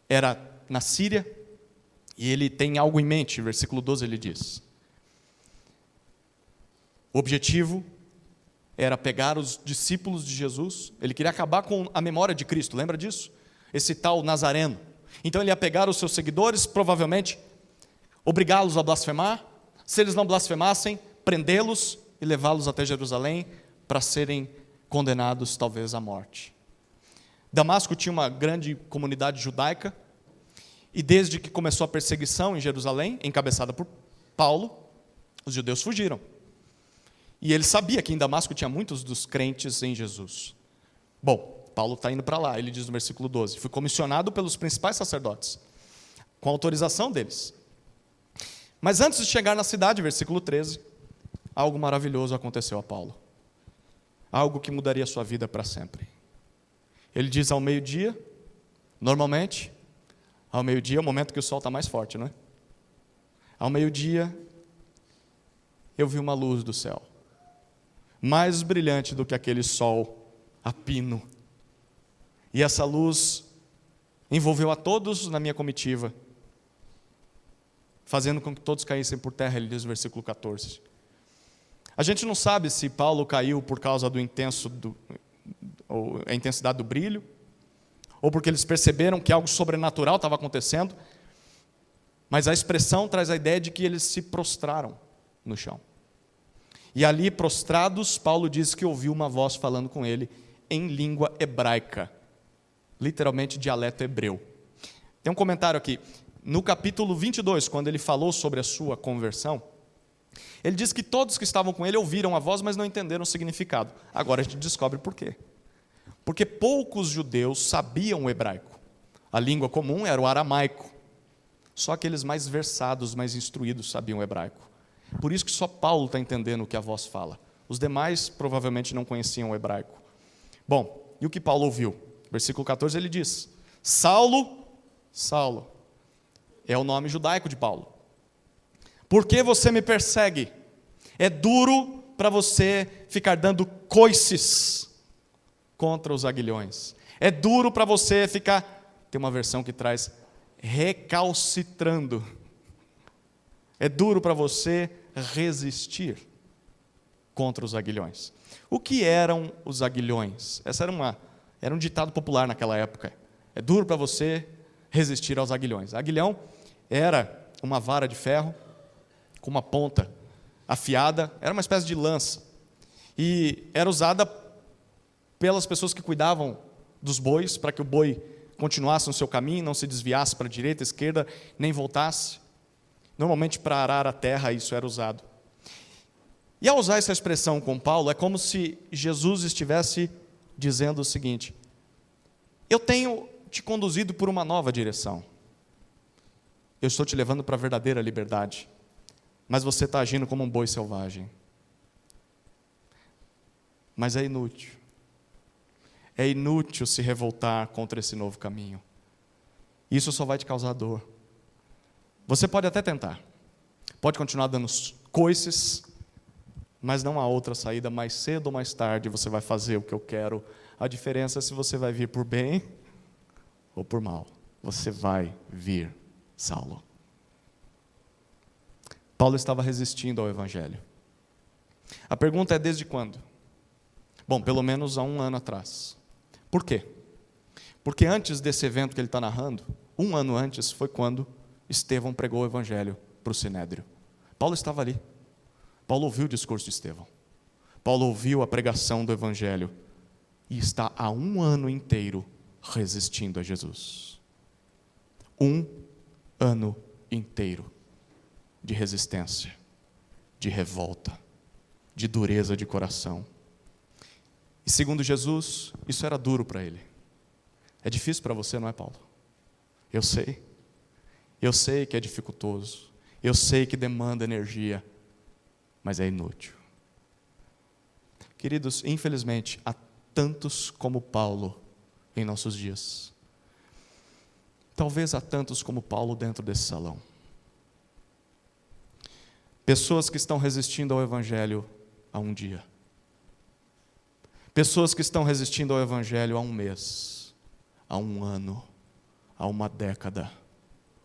era na Síria, e ele tem algo em mente. Versículo 12 ele diz: o objetivo era pegar os discípulos de Jesus. Ele queria acabar com a memória de Cristo, lembra disso? Esse tal Nazareno. Então ele ia pegar os seus seguidores, provavelmente obrigá-los a blasfemar. Se eles não blasfemassem, prendê-los e levá-los até Jerusalém para serem condenados talvez à morte. Damasco tinha uma grande comunidade judaica, e desde que começou a perseguição em Jerusalém, encabeçada por Paulo, os judeus fugiram. E ele sabia que em Damasco tinha muitos dos crentes em Jesus. Bom, Paulo está indo para lá, ele diz no versículo 12: fui comissionado pelos principais sacerdotes, com autorização deles. Mas antes de chegar na cidade, versículo 13, algo maravilhoso aconteceu a Paulo. Algo que mudaria a sua vida para sempre. Ele diz: ao meio-dia, normalmente, ao meio-dia é o momento que o sol está mais forte, não é? Ao meio-dia, eu vi uma luz do céu, mais brilhante do que aquele sol a pino. E essa luz envolveu a todos na minha comitiva, fazendo com que todos caíssem por terra, ele diz no versículo 14. A gente não sabe se Paulo caiu por causa ou a intensidade do brilho, ou porque eles perceberam que algo sobrenatural estava acontecendo, mas a expressão traz a ideia de que eles se prostraram no chão. E ali, prostrados, Paulo diz que ouviu uma voz falando com ele em língua hebraica, literalmente dialeto hebreu. Tem um comentário aqui, no capítulo 22, quando ele falou sobre a sua conversão, ele diz que todos que estavam com ele ouviram a voz, mas não entenderam o significado. Agora a gente descobre por quê. Porque poucos judeus sabiam o hebraico. A língua comum era o aramaico. Só aqueles mais versados, mais instruídos sabiam o hebraico. Por isso que só Paulo está entendendo o que a voz fala. Os demais provavelmente não conheciam o hebraico. Bom, e o que Paulo ouviu? Versículo 14 ele diz: Saulo, Saulo, é o nome judaico de Paulo. Por que você me persegue? É duro para você ficar dando coices contra os aguilhões. É duro para você ficar, tem uma versão que traz recalcitrando. É duro para você resistir contra os aguilhões. O que eram os aguilhões? Era um ditado popular naquela época. É duro para você resistir aos aguilhões. Aguilhão era uma vara de ferro com uma ponta afiada, era uma espécie de lança. E era usada pelas pessoas que cuidavam dos bois, para que o boi continuasse no seu caminho, não se desviasse para a direita, esquerda, nem voltasse. Normalmente para arar a terra isso era usado. E ao usar essa expressão com Paulo, é como se Jesus estivesse dizendo o seguinte: eu tenho te conduzido por uma nova direção. Eu estou te levando para a verdadeira liberdade, mas você está agindo como um boi selvagem. Mas é inútil. É inútil se revoltar contra esse novo caminho. Isso só vai te causar dor. Você pode até tentar. Pode continuar dando coices, mas não há outra saída. Mais cedo ou mais tarde você vai fazer o que eu quero. A diferença é se você vai vir por bem ou por mal. Você vai vir, Saulo. Paulo estava resistindo ao Evangelho. A pergunta é: desde quando? Bom, pelo menos há 1 ano atrás. Por quê? Porque antes desse evento que ele está narrando, 1 ano antes foi quando Estevão pregou o Evangelho para o Sinédrio. Paulo estava ali. Paulo ouviu o discurso de Estevão. Paulo ouviu a pregação do Evangelho. E está há 1 ano inteiro resistindo a Jesus. 1 ano inteiro de resistência, de revolta, de dureza de coração. E segundo Jesus, isso era duro para ele. É difícil para você, não é, Paulo? Eu sei. Eu sei que é dificultoso. Eu sei que demanda energia. Mas é inútil. Queridos, infelizmente, há tantos como Paulo em nossos dias. Talvez há tantos como Paulo dentro desse salão. Pessoas que estão resistindo ao Evangelho há 1 dia. Pessoas que estão resistindo ao Evangelho há 1 mês, há 1 ano, há 1 década,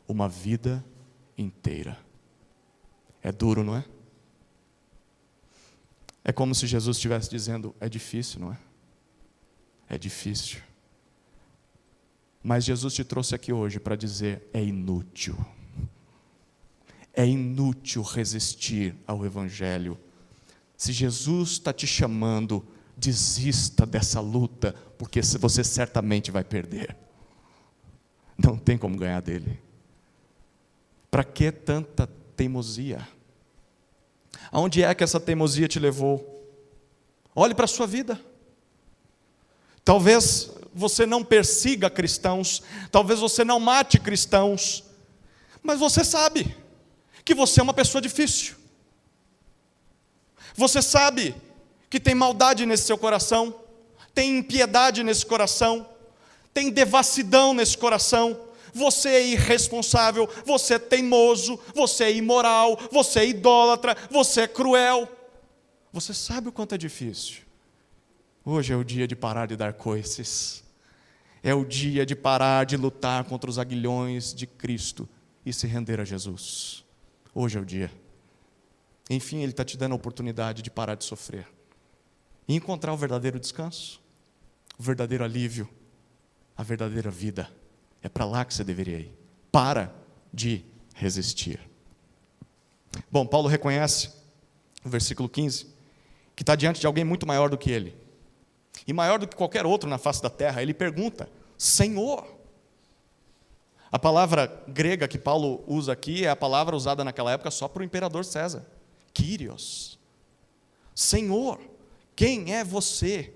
uma vida inteira. É duro, não é? É como se Jesus estivesse dizendo: é difícil, não é? É difícil. Mas Jesus te trouxe aqui hoje para dizer: é inútil. É inútil resistir ao Evangelho. Se Jesus está te chamando, desista dessa luta, porque você certamente vai perder. Não tem como ganhar dele. Para que tanta teimosia? Aonde é que essa teimosia te levou? Olhe para a sua vida. Talvez você não persiga cristãos, talvez você não mate cristãos, mas você sabe que você é uma pessoa difícil. Você sabe que tem maldade nesse seu coração, tem impiedade nesse coração, tem devassidão nesse coração. Você é irresponsável, você é teimoso, você é imoral, você é idólatra, você é cruel. Você sabe o quanto é difícil. Hoje é o dia de parar de dar coices. É o dia de parar de lutar contra os aguilhões de Cristo e se render a Jesus. Hoje é o dia. Enfim, Ele está te dando a oportunidade de parar de sofrer e encontrar o verdadeiro descanso, o verdadeiro alívio, a verdadeira vida. É para lá que você deveria ir. Para de resistir. Bom, Paulo reconhece, no versículo 15, que está diante de alguém muito maior do que ele. E maior do que qualquer outro na face da terra. Ele pergunta: Senhor. A palavra grega que Paulo usa aqui é a palavra usada naquela época só para o imperador César. Kyrios. Senhor, quem é você?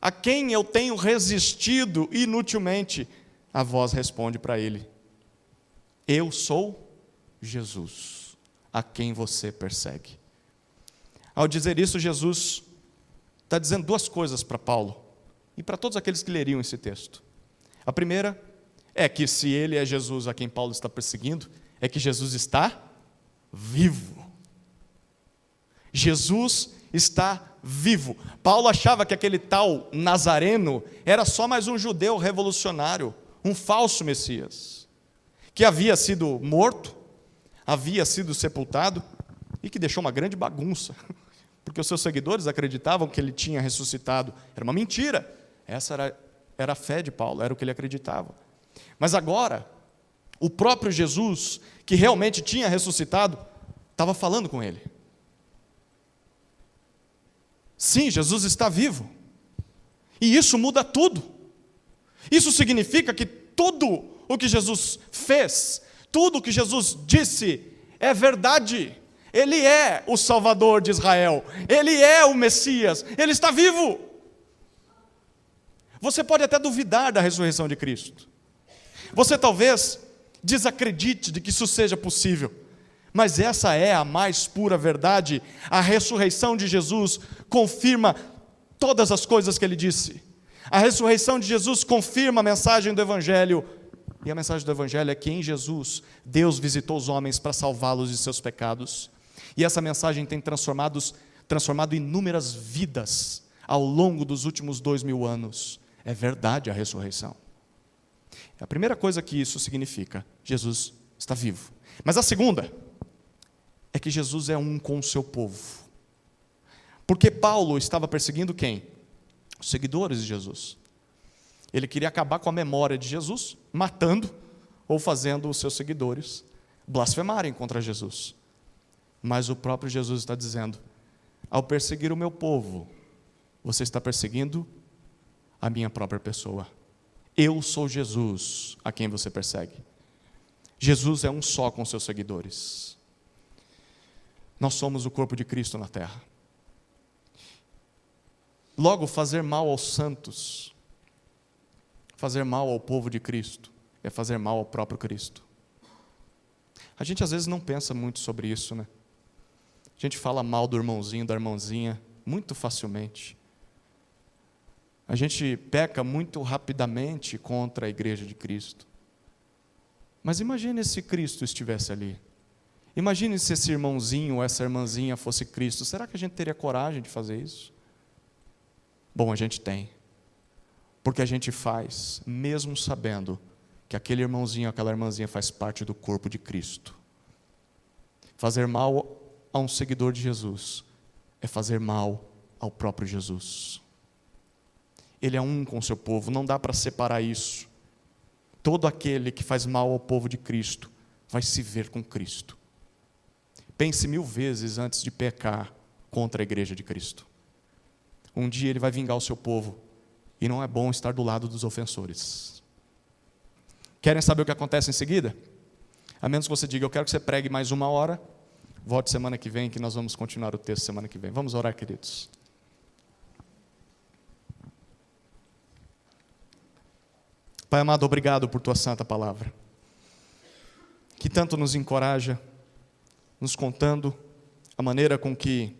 A quem eu tenho resistido inutilmente? A voz responde para ele: eu sou Jesus, a quem você persegue. Ao dizer isso, Jesus está dizendo 2 coisas para Paulo e para todos aqueles que leriam esse texto. A primeira é que se ele é Jesus a quem Paulo está perseguindo, é que Jesus está vivo. Jesus está vivo. Paulo achava que aquele tal Nazareno era só mais um judeu revolucionário, um falso Messias, que havia sido morto, havia sido sepultado e que deixou uma grande bagunça, porque os seus seguidores acreditavam que ele tinha ressuscitado. Era uma mentira. Essa era a fé de Paulo, era o que ele acreditava. Mas agora, o próprio Jesus, que realmente tinha ressuscitado, estava falando com ele. Sim, Jesus está vivo. E isso muda tudo. Isso significa que tudo o que Jesus fez, tudo o que Jesus disse, é verdade. Ele é o Salvador de Israel. Ele é o Messias. Ele está vivo. Você pode até duvidar da ressurreição de Cristo. Você talvez desacredite de que isso seja possível. Mas essa é a mais pura verdade. A ressurreição de Jesus confirma todas as coisas que ele disse. A ressurreição de Jesus confirma a mensagem do Evangelho. E a mensagem do Evangelho é que em Jesus, Deus visitou os homens para salvá-los de seus pecados. E essa mensagem tem transformado inúmeras vidas ao longo dos últimos 2000 anos. É verdade a ressurreição. A primeira coisa que isso significa, Jesus está vivo. Mas a segunda é que Jesus é um com o seu povo. Porque Paulo estava perseguindo quem? Os seguidores de Jesus. Ele queria acabar com a memória de Jesus, matando ou fazendo os seus seguidores blasfemarem contra Jesus. Mas o próprio Jesus está dizendo: ao perseguir o meu povo, você está perseguindo a minha própria pessoa. Eu sou Jesus a quem você persegue. Jesus é um só com seus seguidores. Nós somos o corpo de Cristo na terra. Logo, fazer mal aos santos, fazer mal ao povo de Cristo, é fazer mal ao próprio Cristo. A gente às vezes não pensa muito sobre isso, né? A gente fala mal do irmãozinho, da irmãzinha, muito facilmente. A gente peca muito rapidamente contra a igreja de Cristo. Mas imagine se Cristo estivesse ali. Imagine se esse irmãozinho ou essa irmãzinha fosse Cristo. Será que a gente teria coragem de fazer isso? Bom, a gente tem. Porque a gente faz, mesmo sabendo que aquele irmãozinho, aquela irmãzinha faz parte do corpo de Cristo. Fazer mal a um seguidor de Jesus é fazer mal ao próprio Jesus. Ele é um com o seu povo, não dá para separar isso. Todo aquele que faz mal ao povo de Cristo vai se ver com Cristo. Pense 1000 vezes antes de pecar contra a igreja de Cristo. Um dia ele vai vingar o seu povo, e não é bom estar do lado dos ofensores. Querem saber o que acontece em seguida? A menos que você diga: eu quero que você pregue mais 1 hora, volte semana que vem, que nós vamos continuar o texto semana que vem. Vamos orar, queridos. Pai amado, obrigado por tua santa palavra, que tanto nos encoraja, nos contando a maneira com que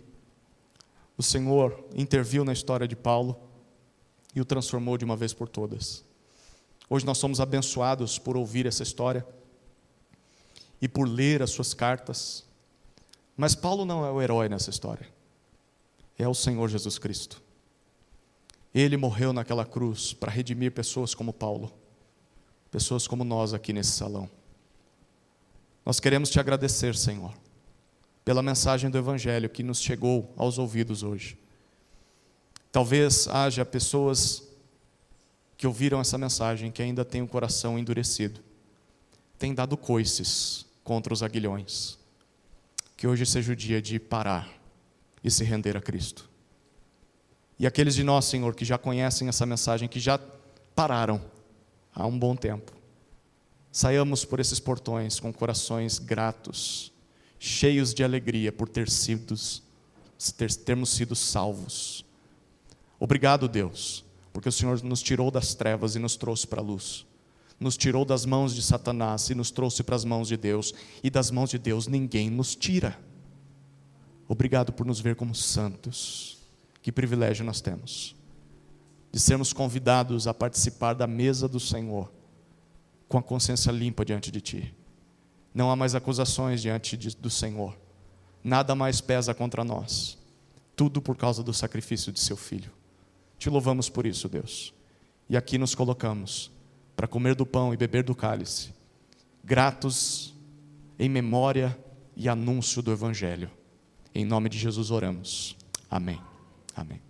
o Senhor interviu na história de Paulo e o transformou de uma vez por todas. Hoje nós somos abençoados por ouvir essa história e por ler as suas cartas. Mas Paulo não é o herói nessa história, é o Senhor Jesus Cristo. Ele morreu naquela cruz para redimir pessoas como Paulo, pessoas como nós aqui nesse salão. Nós queremos te agradecer, Senhor, pela mensagem do Evangelho que nos chegou aos ouvidos hoje. Talvez haja pessoas que ouviram essa mensagem que ainda têm o coração endurecido, têm dado coices contra os aguilhões. Que hoje seja o dia de parar e se render a Cristo. E aqueles de nós, Senhor, que já conhecem essa mensagem, que já pararam há um bom tempo, saiamos por esses portões com corações gratos, cheios de alegria por termos sido salvos. Obrigado, Deus, porque o Senhor nos tirou das trevas e nos trouxe para a luz. Nos tirou das mãos de Satanás e nos trouxe para as mãos de Deus. E das mãos de Deus ninguém nos tira. Obrigado por nos ver como santos. Que privilégio nós temos de sermos convidados a participar da mesa do Senhor com a consciência limpa diante de Ti. Não há mais acusações diante do Senhor. Nada mais pesa contra nós. Tudo por causa do sacrifício de Seu Filho. Te louvamos por isso, Deus. E aqui nos colocamos para comer do pão e beber do cálice, gratos em memória e anúncio do Evangelho. Em nome de Jesus oramos. Amém. Amém.